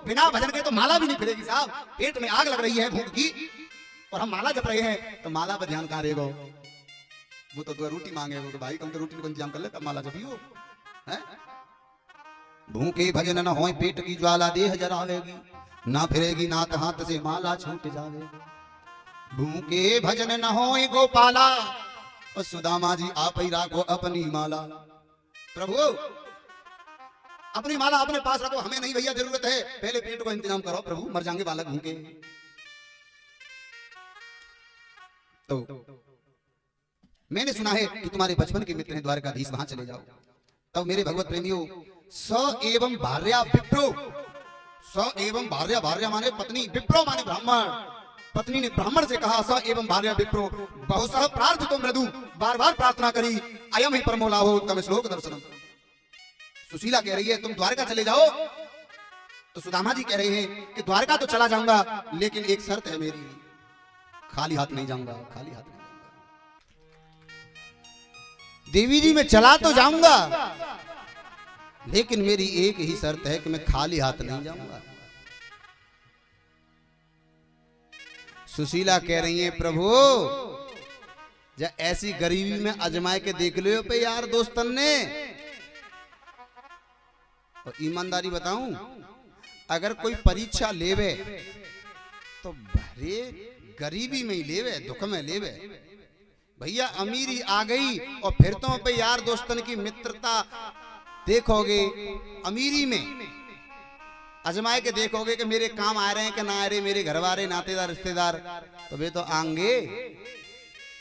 बिना भजन के तो माला भी नहीं फिरेगी साहब। पेट में आग लग रही है भूख की और हम माला जप रहे हैं तो माला पर ध्यान कहाँ रहेगा। वो तो रोटी मांगेगा तो भाई तुम तो रोटी को इंतजाम कर ले तब माला जपियो है। भूखे भजन न होए पेट की ज्वाला देह जरावेगी, ना फिरेगी नाथ हाथ से माला छूट जावेगी। भूखे भजन न होए गोपाला और सुदामा जी आप ही राखो अपनी माला। प्रभु अपनी माला अपने पास रखो, हमें नहीं भैया जरूरत है, पहले पेट को इंतजाम करो प्रभु, मर जाएंगे बालक भूखे। तो मैंने सुना है कि तुम्हारे बचपन के मित्र हैं द्वारकाधीश, वहां चले जाओ। तब मेरे भगवत प्रेमियों स एवं भार्या विप्रो, स एवं भार्या, भार्या माने पत्नी, विप्रो माने ब्राह्मण। पत्नी ने ब्राह्मण से कहा स एवं भार्या विप्रो बहुसह प्रार्थितो मृदु, बार बार प्रार्थना करी अयम ही परमो लाभो उत्तम श्लोक दर्शनम। सुशीला कह रही है तुम द्वारका चले जाओ, तो सुदामा जी कह रहे हैं कि द्वारका तो चला जाऊंगा लेकिन एक शर्त है मेरी, खाली हाथ नहीं जाऊंगा, खाली हाथ नहीं जाऊंगा। देवी जी मैं चला तो जाऊंगा लेकिन मेरी एक ही शर्त है कि मैं खाली हाथ नहीं जाऊंगा। सुशीला कह रही है प्रभु जा ऐसी गरीबी में अजमाए के देख लो पे यार दोस्तन ने। और ईमानदारी बताऊं अगर कोई परीक्षा लेवे तो भरे गरीबी में ही लेवे, दुख में लेवे। भैया अमीरी आ गई और फिर तो पे यार दोस्तन की मित्रता देखोगे, अमीरी में अजमाए के देखोगे कि मेरे काम आ रहे हैं कि ना आ रहे, मेरे घर वाले नातेदार रिश्तेदार, तो वे तो आएंगे।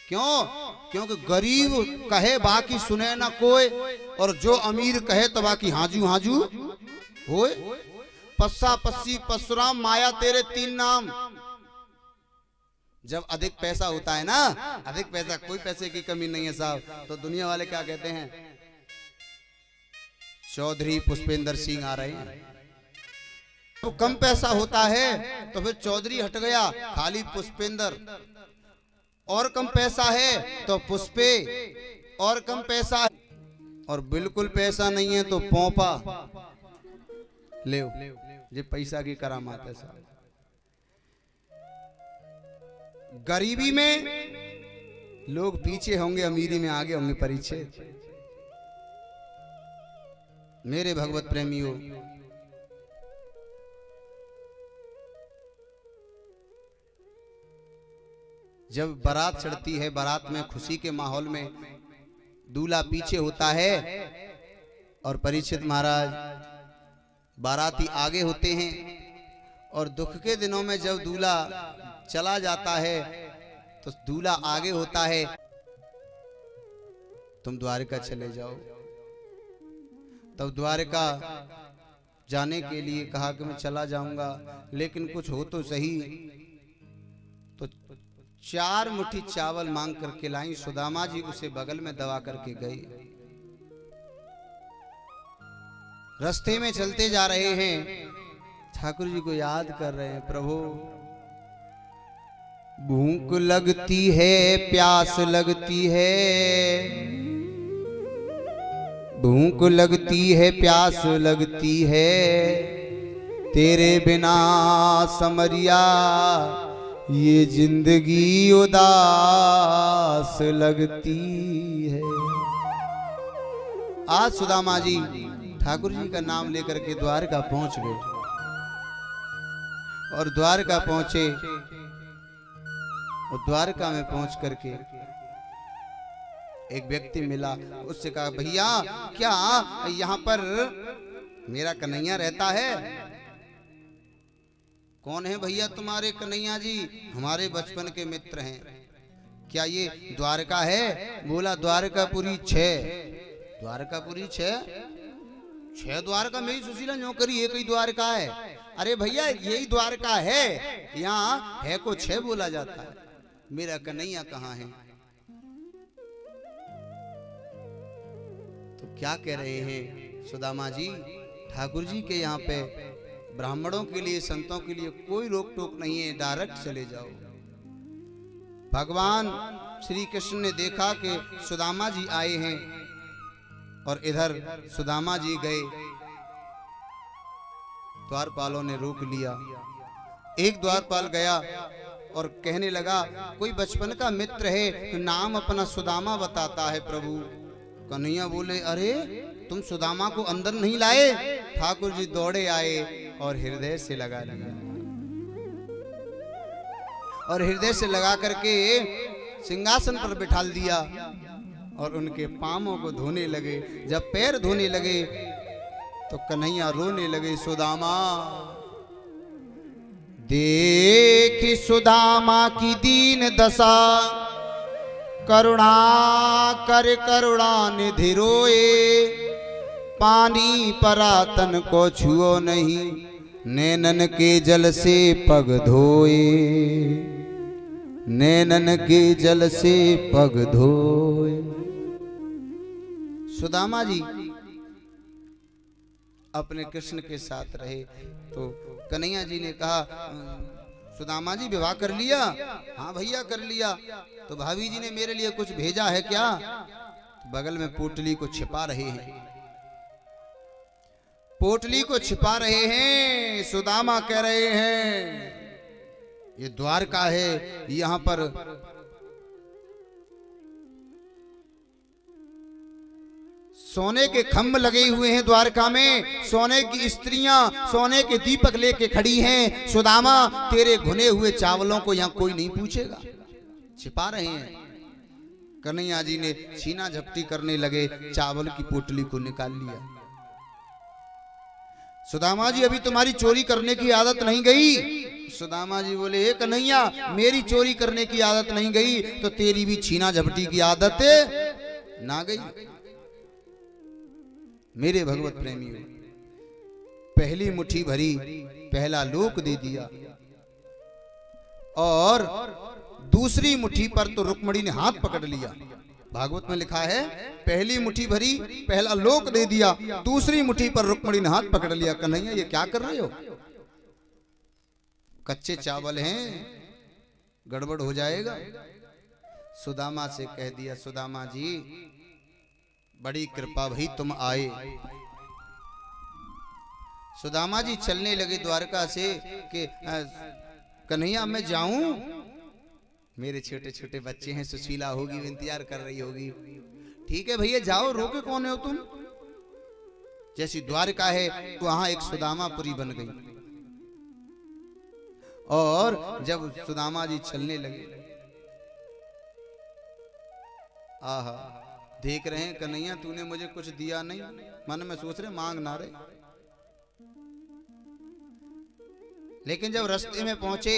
क्यों? क्योंकि गरीब कहे बाकी सुने ना कोई, और जो अमीर कहे तो बाकी हाजू हाजू होए। पस्सा पस्सी परशुराम माया तेरे तीन नाम। जब अधिक पैसा होता है ना, अधिक पैसा, कोई पैसे की कमी नहीं है साहब, तो दुनिया वाले क्या कहते हैं, चौधरी पुष्पेंद्र सिंह आ रहे हैं। तो कम पैसा होता है तो फिर चौधरी हट गया, खाली पुष्पेंद्र। और कम पैसा है तो पुष्पे, और कम पैसा है, और बिल्कुल पैसा नहीं है तो पोपा। ले ये पैसा की करामात है साहब। गरीबी में लोग पीछे होंगे, अमीरी में आगे होंगे परिच्छेद। मेरे भगवत प्रेमियों जब बारात चढ़ती है, बारात में खुशी के माहौल में दूल्हा पीछे होता है और परीक्षित महाराज बाराती आगे होते हैं। और दुख के दिनों में जब दूल्हा चला जाता है तो दूल्हा आगे होता है। तुम द्वारका चले जाओ। तब द्वारका जाने के लिए कहा कि मैं चला जाऊंगा, लेकिन कुछ हो तो सही। तो 4 मुट्ठी चावल मांग करके लाई। सुदामा जी उसे बगल में दबा करके गए। रास्ते में चलते जा रहे हैं, ठाकुर जी को याद कर रहे हैं, प्रभु भूख लगती है, प्यास लगती है, भूख लगती है, प्यास लगती है, तेरे बिना समरिया ये जिंदगी उदास लगती है। आज सुदामा जी ठाकुर जी का नाम लेकर के द्वारका पहुंच गए। और द्वारका पहुंचे और द्वारका में पहुंच करके एक व्यक्ति मिला। उससे कहा भैया क्या यहाँ पर मेरा कन्हैया रहता है? कौन है भैया तुम्हारे कन्हैया जी? हमारे बचपन के मित्र हैं। क्या ये द्वारका है? बोला द्वारकापुरी 6। द्वारकापुरी 6 द्वारका मेरी सुशीला नौकरी एक ही द्वारका है। अरे भैया यही द्वारका है, यहाँ है को 6 बोला जाता है। मेरा कन्हैया कहाँ है? तो क्या कह रहे हैं सुदामा जी, ठाकुर जी के यहाँ पे ब्राह्मणों के लिए, संतों के लिए कोई रोक टोक नहीं है, डायरेक्ट चले जाओ। भगवान श्री कृष्ण ने देखा कि सुदामा जी आए हैं और इधर सुदामा जी गए द्वारपालों ने रोक लिया। एक द्वारपाल गया और कहने लगा, कोई बचपन का मित्र है तो नाम अपना सुदामा बताता है प्रभु। कन्हैया बोले, अरे तुम सुदामा को अंदर नहीं लाए? ठाकुर जी दौड़े आए और हृदय से लगा लिया, और हृदय से लगा करके सिंहासन पर बिठा दिया और उनके पांवों को धोने लगे। जब पैर धोने लगे तो कन्हैया रोने लगे, सुदामा देखी सुदामा की दीन दशा, करुणा कर करुणा निधि रोए, पानी परा तन को छुओ नहीं, नैनन के जल से पग धोए, नैनन के जल से पग धोए। सुदामा जी अपने कृष्ण के साथ रहे तो कन्हैया जी ने कहा, सुदामा जी विवाह कर लिया? हाँ भैया कर लिया। तो भाभी जी ने मेरे लिए कुछ भेजा है क्या? तो बगल में पोटली को छिपा रहे हैं, पोटली को छिपा रहे हैं। सुदामा कह रहे हैं, ये द्वारका है, यहां पर सोने के खंभ लगे हुए हैं, द्वारका में सोने की स्त्रियां सोने के दीपक लेके खड़ी हैं। सुदामा तेरे भुने हुए चावलों को यहां कोई नहीं पूछेगा, छिपा रहे हैं। कन्हैया जी ने छीना झपटी करने लगे, चावल की पोटली को निकाल लिया। सुदामा जी अभी तुम्हारी चोरी करने की आदत नहीं गई? सुदामा जी बोले, हे कन्हैया मेरी चोरी करने की आदत नहीं गई तो तेरी भी छीना झपटी की आदत ना गई। मेरे भगवत प्रेमियों, पहली मुट्ठी भरी पहला लोक दे दिया और दूसरी मुट्ठी पर तो रुक्मणी ने हाथ पकड़ लिया। भागवत में लिखा है, पहली मुट्ठी भरी पहला लोक दे दिया, दूसरी मुट्ठी पर रुक्मणी ने हाथ पकड़ लिया। कन्हैया ये क्या कर रहे हो? कच्चे चावल हैं, गड़बड़ हो जाएगा। सुदामा से कह दिया, सुदामा जी बड़ी कृपा भई तुम आए। सुदामा जी चलने लगे द्वारका से कि कन्हैया मैं जाऊं? मेरे छोटे छोटे बच्चे हैं, सुशीला होगी इंतजार कर रही होगी। ठीक है भैया जाओ, रोके कौन हो तुम? जैसी द्वारका है तो वहां एक सुदामापुरी बन गई। और जब सुदामा जी चलने लगे, आहा देख रहे हैं कन्हैया तूने मुझे कुछ दिया नहीं, मन में सोच रहे मांग ना रहे। लेकिन जब रास्ते में पहुंचे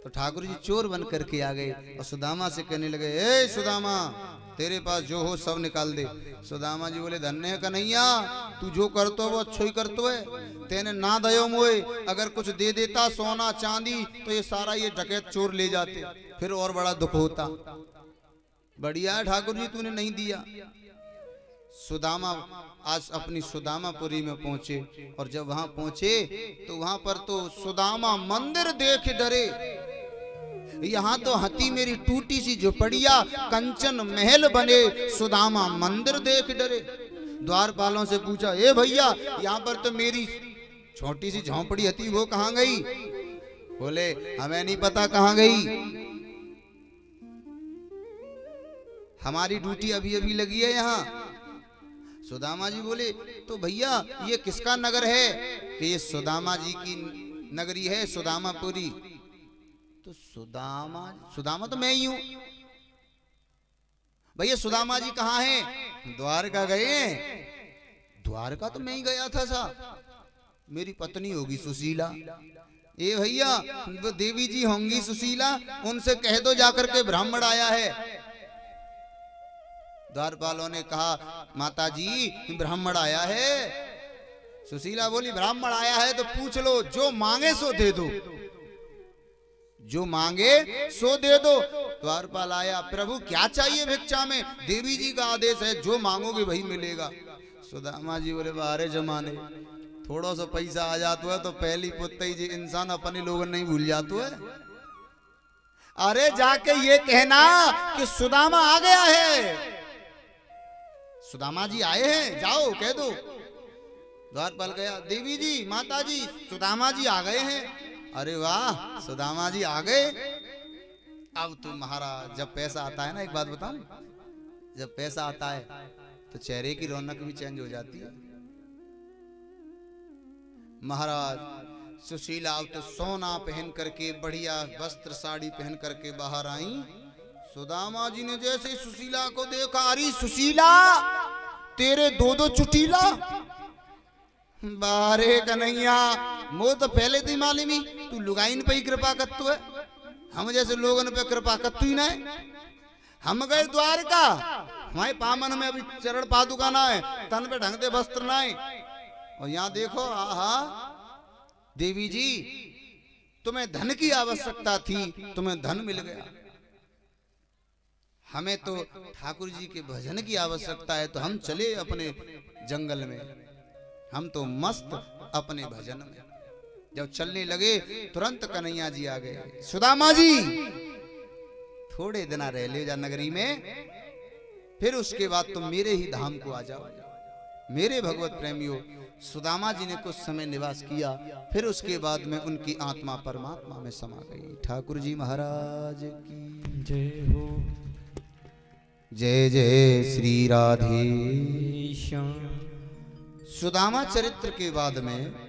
तो ठाकुर जी चोर बन करके आ गए और सुदामा से कहने लगे, ए सुदामा तेरे पास जो हो सब निकाल दे। सुदामा जी बोले, धन्य है कन्हैया, तू जो करतो है वो अच्छो ही करतो है। तेने ना दयो मोए, अगर कुछ दे देता सोना चांदी तो ये सारा ये डकैत चोर ले जाते, फिर और बड़ा दुख होता। बढ़िया है ठाकुर जी तूने नहीं दिया। सुदामा आज अपनी सुदामापुरी में पहुंचे और जब वहां पहुंचे तो वहां पर तो सुदामा मंदिर देख डरे। यहाँ तो हती मेरी टूटी सी झोपड़िया कंचन महल बने, सुदामा मंदिर देख डरे। द्वारपालों से पूछा, ए भैया यहाँ पर तो मेरी छोटी सी झोंपड़ी हती, वो कहाँ गई? बोले हमें नहीं पता कहाँ गई, हमारी ड्यूटी अभी अभी लगी है यहाँ। सुदामा जी बोले, तो भैया ये किसका नगर है? कि ये सुदामा जी की नगरी है, सुदामापुरी। तो सुदामा तो मैं ही हूं। भैया सुदामा जी कहाँ हैं? द्वारका गए। द्वारका तो मैं ही गया था सा, मेरी पत्नी होगी सुशीला। ए भैया वो देवी जी होंगी सुशीला, उनसे कह दो जाकर के ब्राह्मण आया है। द्वारपालों ने कहा, माता जी ब्राह्मण आया है। सुशीला बोली, ब्राह्मण आया है तो पूछ लो, जो मांगे सो दे दो, जो मांगे सो दे दो। द्वारपाल आया, प्रभु क्या चाहिए भिक्षा में? देवी जी का आदेश है, जो मांगोगे वही मिलेगा। सुदामा जी बोले, बारे जमाने थोड़ा सा पैसा आ जाता है तो पहली पुत्ती जी इंसान अपने लोगों नहीं भूल जाते है। अरे जाके ये कहना कि सुदामा आ गया है, सुदामा जी आए हैं, जाओ कह दो। द्वारपाल गया, देवी जी माता जी सुदामा जी आ गए हैं। अरे वाह सुदामा जी आ गए। अब तो महाराज जब पैसा आता है ना, एक बात बताऊं, जब पैसा आता है तो चेहरे की रौनक भी चेंज हो जाती है। महाराज सुशीला अब तो सोना पहन करके बढ़िया वस्त्र साड़ी पहन करके बाहर आई। सुदामा जी ने जैसे सुशीला को देखा, अरे सुशीला तेरे दो दो चुटीला। बारे कन्हैया मो तो पहले थी मालूमी तू लुगाइन पे ही कृपा करतु है, हम जैसे लोगों पे कृपा करतु ही नहीं। हम गए द्वारका, हमारे पामन में अभी चरण पादुका ना है, तन पे ढंग दे वस्त्र ना है, और यहाँ देखो आहा देवी जी तुम्हें धन की आवश्यकता थी, तुम्हें धन मिल गया। हमें तो ठाकुर जी के भजन की आवश्यकता है, तो हम चले अपने जंगल में, हम तो मस्त अपने भजन में। जब चलने लगे तुरंत कन्हैया जी आ गए, सुदामा जी थोड़े दिन रह ले जा नगरी में, फिर उसके बाद तुम मेरे ही धाम को आ जाओ। मेरे भगवत प्रेमियों, सुदामा जी ने कुछ समय निवास किया, फिर उसके बाद में उनकी आत्मा परमात्मा में समा गई। ठाकुर जी महाराज की जय हो। जय जय श्री राधे। श्याम। सुदामा चरित्र के बाद में